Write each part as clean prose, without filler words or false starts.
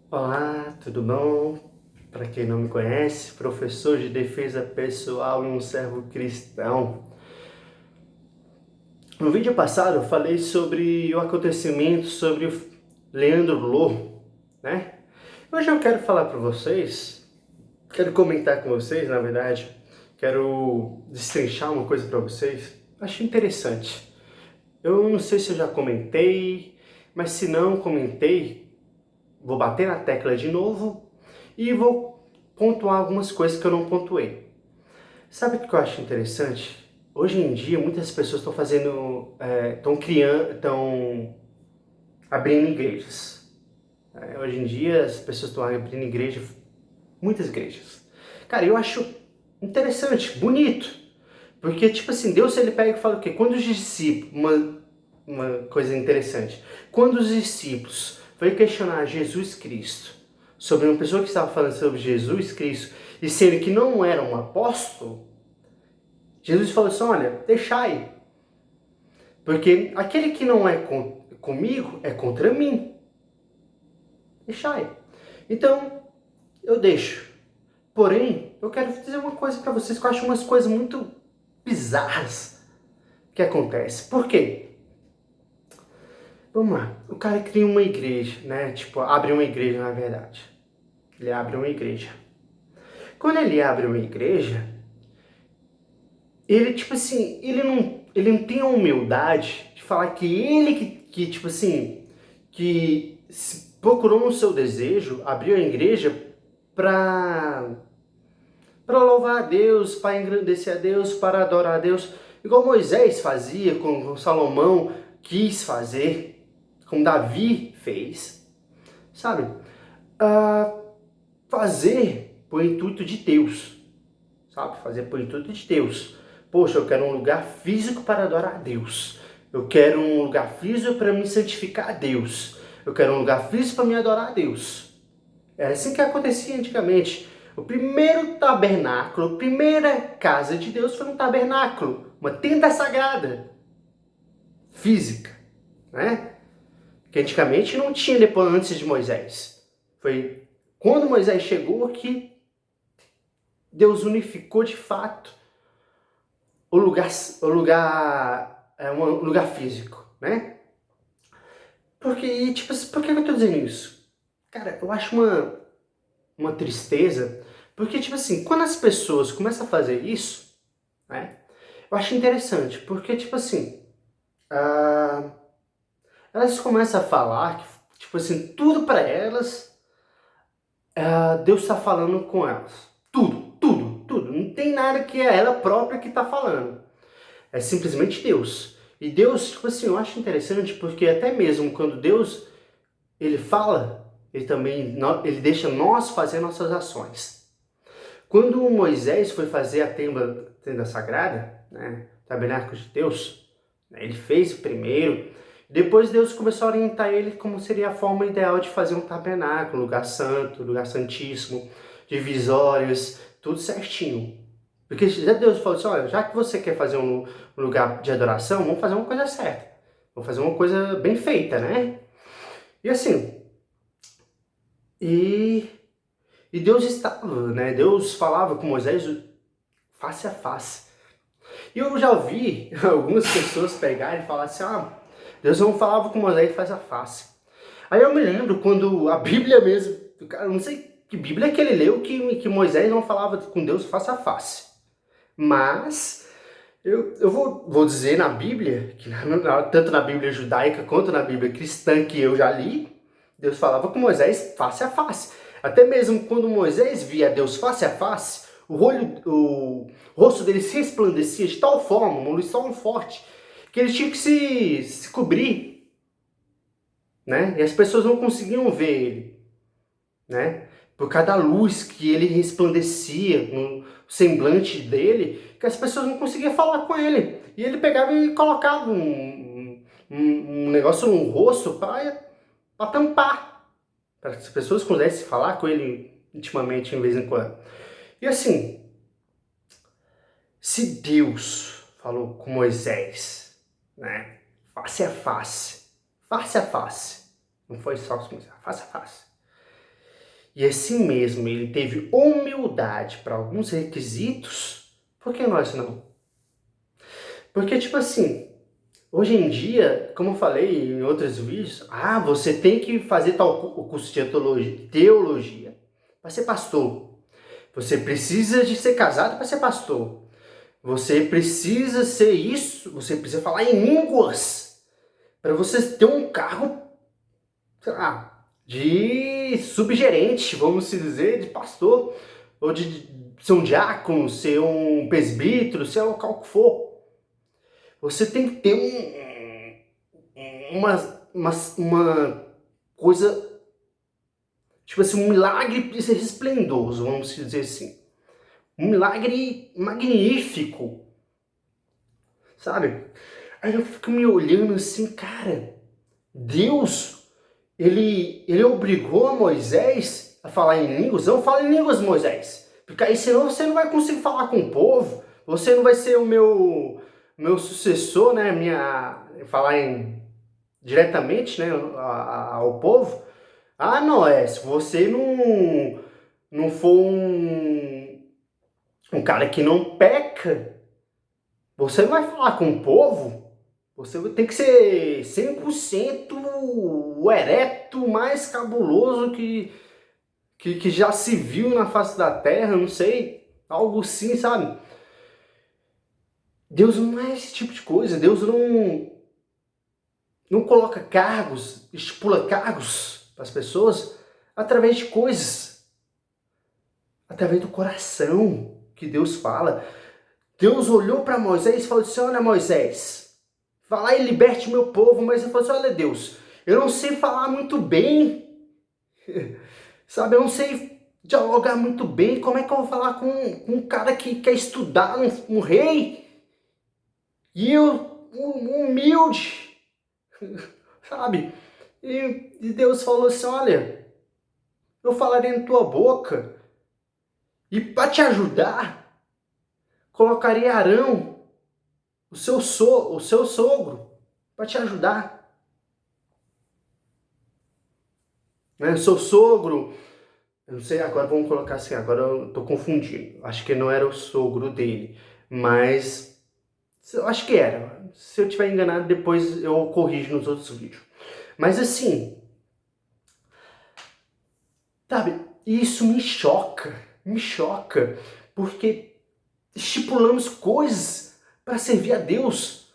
Olá, tudo bom? Para quem não me conhece, professor de defesa pessoal e um servo cristão. No vídeo passado eu falei sobre o acontecimento sobre o Leandro Lô, né? Hoje eu quero falar para vocês, quero comentar com vocês, na verdade, quero destrinchar uma coisa para vocês. Achei interessante. Eu não sei se eu já comentei, mas se não comentei, vou bater na tecla de novo e vou pontuar algumas coisas que eu não pontuei. Sabe o que eu acho interessante? Hoje em dia, muitas pessoas estão fazendo, estão criando, estão abrindo igrejas. Hoje em dia, as pessoas estão abrindo igrejas, muitas igrejas. Cara, eu acho interessante, bonito. Porque, tipo assim, Deus ele pega e fala o quê? Quando os discípulos, uma coisa interessante, quando os discípulos foram questionar Jesus Cristo sobre uma pessoa que estava falando sobre Jesus Cristo e sendo que não era um apóstolo, Jesus falou assim, olha, deixai, porque aquele que não é comigo é contra mim, deixai. Então, eu deixo. Porém, eu quero dizer uma coisa para vocês que eu acho umas coisas muito bizarras que acontece. Por quê? Vamos lá, o cara cria uma igreja, né? Tipo, abre uma igreja na verdade. Ele abre uma igreja. Quando ele abre uma igreja, ele, tipo assim, ele não tem a humildade de falar que ele que tipo assim, que procurou no seu desejo, abriu a igreja para louvar a Deus, para engrandecer a Deus, para adorar a Deus, igual Moisés fazia, como Salomão quis fazer, como Davi fez, sabe? Ah, fazer por intuito de Deus, sabe? Fazer por intuito de Deus. Poxa, eu quero um lugar físico para adorar a Deus. Eu quero um lugar físico para me santificar a Deus. Eu quero um lugar físico para me adorar a Deus. Era assim que acontecia antigamente. O primeiro tabernáculo, a primeira casa de Deus foi um tabernáculo, uma tenda sagrada, física, né? Que antigamente não tinha depois antes de Moisés. Foi quando Moisés chegou que Deus unificou de fato um lugar físico, né? Porque, tipo, por que eu tô dizendo isso? Cara, eu acho uma tristeza, porque, tipo assim, quando as pessoas começam a fazer isso, né? Eu acho interessante, porque, tipo assim, ah, elas começam a falar que, tipo assim, tudo para elas, Deus está falando com elas. Tudo, tudo, tudo. Não tem nada que é ela própria que está falando. É simplesmente Deus. E Deus, tipo assim, eu acho interessante porque até mesmo quando Deus, ele fala, ele também, ele deixa nós fazer nossas ações. Quando Moisés foi fazer a tenda sagrada, né, o tabernáculo de Deus, né, ele fez o primeiro, depois Deus começou a orientar ele como seria a forma ideal de fazer um tabernáculo, lugar santo, lugar santíssimo, divisórias, tudo certinho. Porque já Deus falou assim, olha, já que você quer fazer um lugar de adoração, vamos fazer uma coisa certa. Vamos fazer uma coisa bem feita, né? E assim, e, e Deus estava, né? Deus falava com Moisés face a face. E eu já ouvi algumas pessoas pegarem e falar assim, Deus não falava com Moisés face a face. Aí eu me lembro quando a Bíblia mesmo, cara, eu não sei que Bíblia que ele leu que Moisés não falava com Deus face a face. Mas eu vou dizer na Bíblia, que tanto na Bíblia judaica quanto na Bíblia cristã que eu já li, Deus falava com Moisés face a face. Até mesmo quando Moisés via Deus face a face, o rosto dele se resplandecia de tal forma, uma luz tão forte, que ele tinha que se cobrir, né? E as pessoas não conseguiam ver ele, né? Por cada luz que ele resplandecia no semblante dele, que as pessoas não conseguiam falar com ele. E ele pegava e colocava um negócio no rosto para tampar, para que as pessoas pudessem falar com ele intimamente, de vez em quando. E assim, se Deus falou com Moisés, né, face a face, não foi só com Moisés, face a face. e assim mesmo ele teve humildade para alguns requisitos, por que nós não? Porque, tipo assim, hoje em dia, como eu falei em outros vídeos, você tem que fazer o curso de teologia para ser pastor. Você precisa de ser casado para ser pastor. Você precisa ser isso, você precisa falar em línguas para você ter um cargo, sei lá, de subgerente, vamos dizer, de pastor, ou de ser um diácono, ser um presbítero, ser o que for. Você tem que ter uma coisa, tipo assim, um milagre resplendoso, vamos dizer assim. Um milagre magnífico, sabe? Aí eu fico me olhando assim, cara, Deus, ele obrigou a Moisés a falar em línguas. Não fala em línguas, Moisés, porque aí senão você não vai conseguir falar com o povo, você não vai ser o meu sucessor, né? Falar diretamente, né, ao povo. Não, se você não for um cara que não peca, você não vai falar com o povo, você tem que ser 100% o ereto mais cabuloso que já se viu na face da terra, não sei, algo assim, sabe? Deus não é esse tipo de coisa, Deus não coloca cargos, estipula cargos para as pessoas através de coisas, através do coração que Deus fala. Deus olhou para Moisés e falou assim: olha, Moisés, vá lá e liberte o meu povo. Mas ele falou assim: olha, Deus, eu não sei falar muito bem, sabe? Eu não sei dialogar muito bem. Como é que eu vou falar com um cara que quer estudar, um rei? E eu, humilde, sabe? E Deus falou assim: olha, eu falarei na tua boca, e para te ajudar, colocaria Arão, o seu sogro, para te ajudar. Né? O seu sogro, eu não sei, agora vamos colocar assim, agora eu tô confundindo. Acho que não era o sogro dele, mas eu acho que era. Se eu tiver enganado, depois eu corrijo nos outros vídeos. Mas assim, sabe, isso me choca, porque estipulamos coisas para servir a Deus.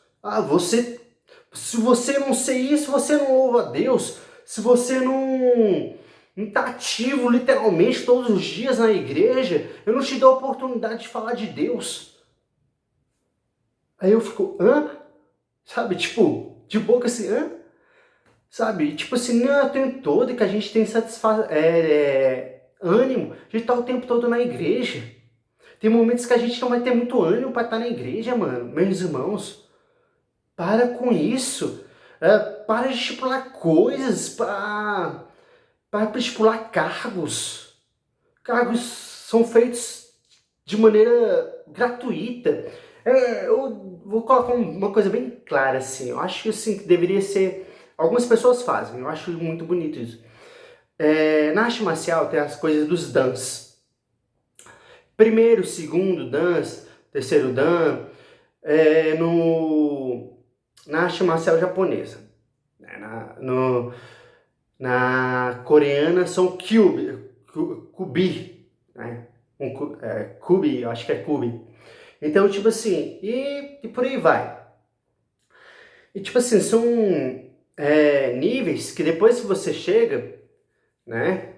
Se você não sei isso, você não louva a Deus. Se você não está ativo literalmente todos os dias na igreja, eu não te dou a oportunidade de falar de Deus. Aí eu fico, hã? Sabe, tipo, de boca assim, hã? Sabe, tipo assim, não, eu tenho todo que a gente tem ânimo de estar o tempo todo na igreja. Tem momentos que a gente não vai ter muito ânimo para estar na igreja, mano, meus irmãos. Para com isso. Para de estipular coisas, para estipular cargos. Cargos são feitos de maneira gratuita. Eu vou colocar uma coisa bem clara, assim. Eu acho que assim, que deveria ser. Algumas pessoas fazem, eu acho muito bonito isso. Na arte marcial tem as coisas dos dans. Primeiro, segundo dans, terceiro dan, na arte marcial japonesa. Né? Na coreana são kubi, né? Kubi, eu acho que é kubi. Então, tipo assim, e por aí vai. E tipo assim, são níveis que depois que você chega, né?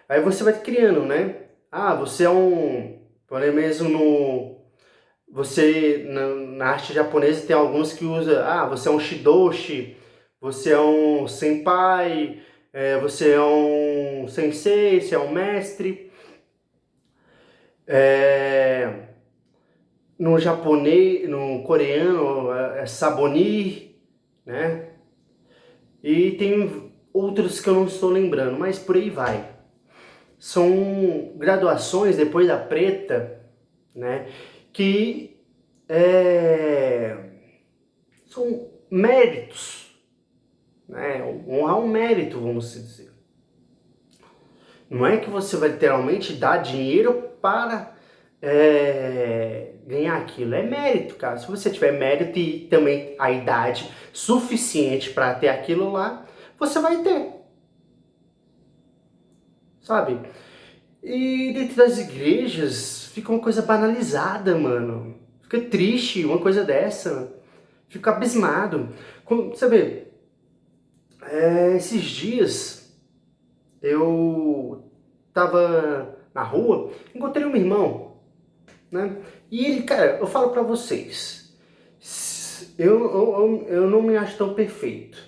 Aí você vai criando, né? Você é por exemplo, mesmo na arte japonesa tem alguns que usa, você é um shidoshi, você é um senpai, você é um sensei, você é um mestre. No japonês, no coreano é saboni, né? E tem outros que eu não estou lembrando, mas por aí vai. São graduações depois da preta, né? Que são méritos, né? Honrar um mérito, vamos dizer. Não é que você vai literalmente dar dinheiro para ganhar aquilo. É mérito, cara. Se você tiver mérito e também a idade suficiente para ter aquilo lá, você vai ter, sabe? E dentro das igrejas fica uma coisa banalizada, mano. Fica triste uma coisa dessa. Fica abismado. Você vê, esses dias eu tava na rua, encontrei um irmão, né? E ele, cara, eu falo pra vocês, eu não me acho tão perfeito.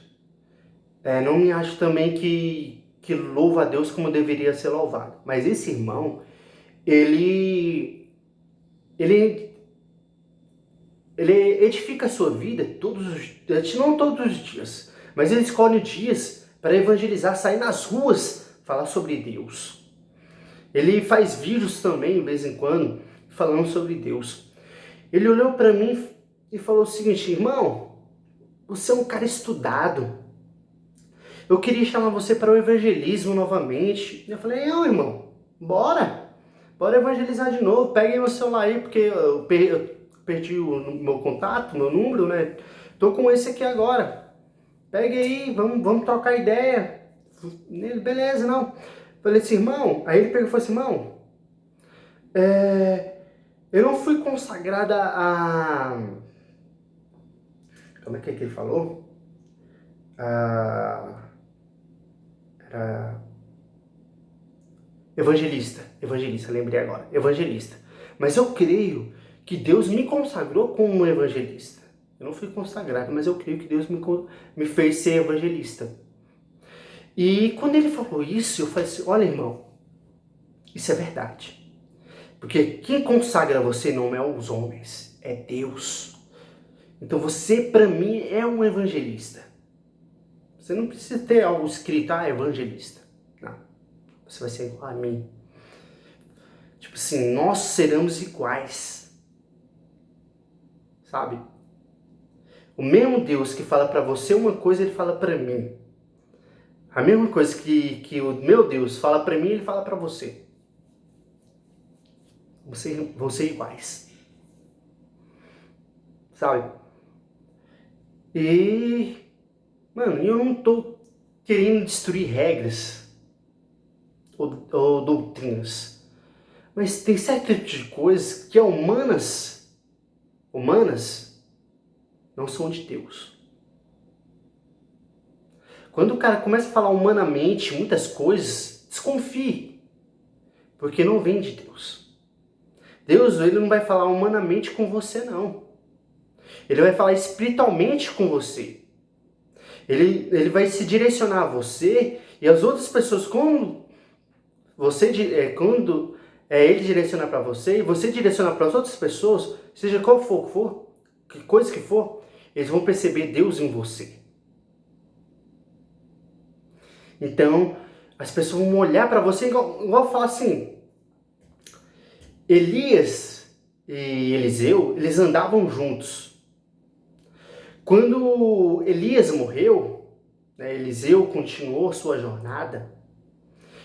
Não me acho também que louva a Deus como deveria ser louvado. Mas esse irmão, ele, ele edifica a sua vida não todos os dias, mas ele escolhe dias para evangelizar, sair nas ruas, falar sobre Deus. Ele faz vídeos também, de vez em quando, falando sobre Deus. Ele olhou para mim e falou o seguinte: irmão, você é um cara estudado. Eu queria chamar você para o evangelismo novamente. Eu falei: não, irmão, bora. Bora evangelizar de novo. Pega aí meu celular aí, porque eu perdi o meu contato, meu número, né? Tô com esse aqui agora. Pega aí, vamos trocar ideia. Ele, beleza, não. Falei assim, irmão. Aí ele pegou e falou assim, irmão, eu não fui consagrada a... Como é que ele falou? Era evangelista, lembrei agora, evangelista. Mas eu creio que Deus me consagrou como um evangelista. Eu não fui consagrado, mas eu creio que Deus me fez ser evangelista. E quando ele falou isso, eu falei assim, olha, irmão, isso é verdade. Porque quem consagra você não é os homens, é Deus. Então você, para mim, é um evangelista. Você não precisa ter algo escrito, evangelista. Não. Você vai ser igual a mim. Tipo assim, nós seremos iguais. Sabe? O mesmo Deus que fala para você uma coisa, ele fala para mim. A mesma coisa que o meu Deus fala para mim, ele fala para você. Vão ser iguais. Sabe? E, mano, eu não tô querendo destruir regras ou doutrinas. Mas tem certo tipo de coisas que humanas não são de Deus. Quando o cara começa a falar humanamente muitas coisas, desconfie, porque não vem de Deus. Deus, ele não vai falar humanamente com você, não. Ele vai falar espiritualmente com você. Ele vai se direcionar a você e as outras pessoas, quando ele direcionar para você e você direcionar para as outras pessoas, seja qual for, que coisa que for, eles vão perceber Deus em você. Então, as pessoas vão olhar para você igual falar assim, Elias e Eliseu, eles andavam juntos. Quando Elias morreu, né, Eliseu continuou sua jornada.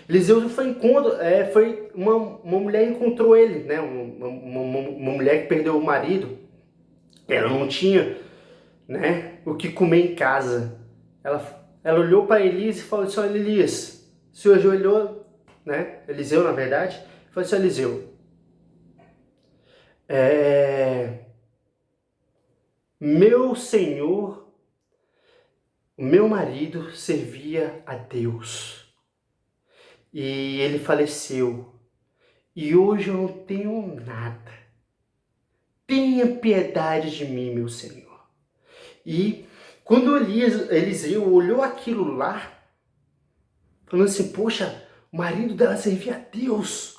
Eliseu foi uma mulher encontrou ele, né, uma mulher que perdeu o marido. Ela não tinha, né, o que comer em casa. Ela olhou para Elias e falou assim, Elias, se ajoelhou, né, Eliseu na verdade, falou assim, Eliseu, meu senhor, o meu marido servia a Deus e ele faleceu e hoje eu não tenho nada. Tenha piedade de mim, meu Senhor. E quando Eliseu olhou aquilo lá, falando assim, poxa, o marido dela servia a Deus.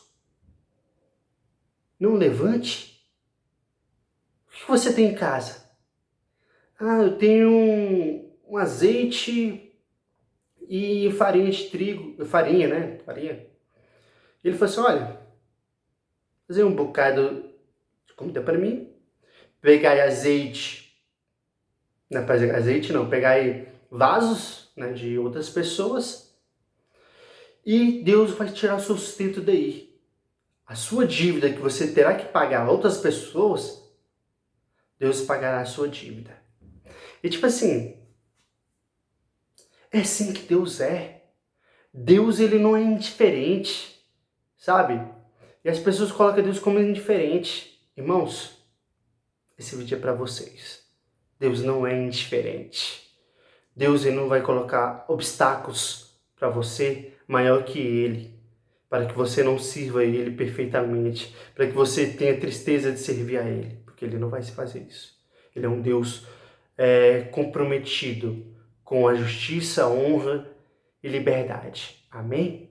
Não levante. O que você tem em casa? Eu tenho um azeite e farinha de trigo, farinha, né? Farinha. Ele falou assim, olha, fazer um bocado de comida para mim, pegar azeite, não pegar azeite não, pegar aí vasos, né, de outras pessoas e Deus vai tirar o seu sustento daí. A sua dívida que você terá que pagar a outras pessoas, Deus pagará a sua dívida. E tipo assim, é assim que Deus é. Deus, ele não é indiferente, sabe? E as pessoas colocam Deus como indiferente. Irmãos, esse vídeo é para vocês. Deus não é indiferente. Deus, ele não vai colocar obstáculos para você maior que Ele, para que você não sirva a Ele perfeitamente, para que você tenha tristeza de servir a Ele, porque Ele não vai se fazer isso. Ele é um Deus comprometido com a justiça, honra e liberdade. Amém?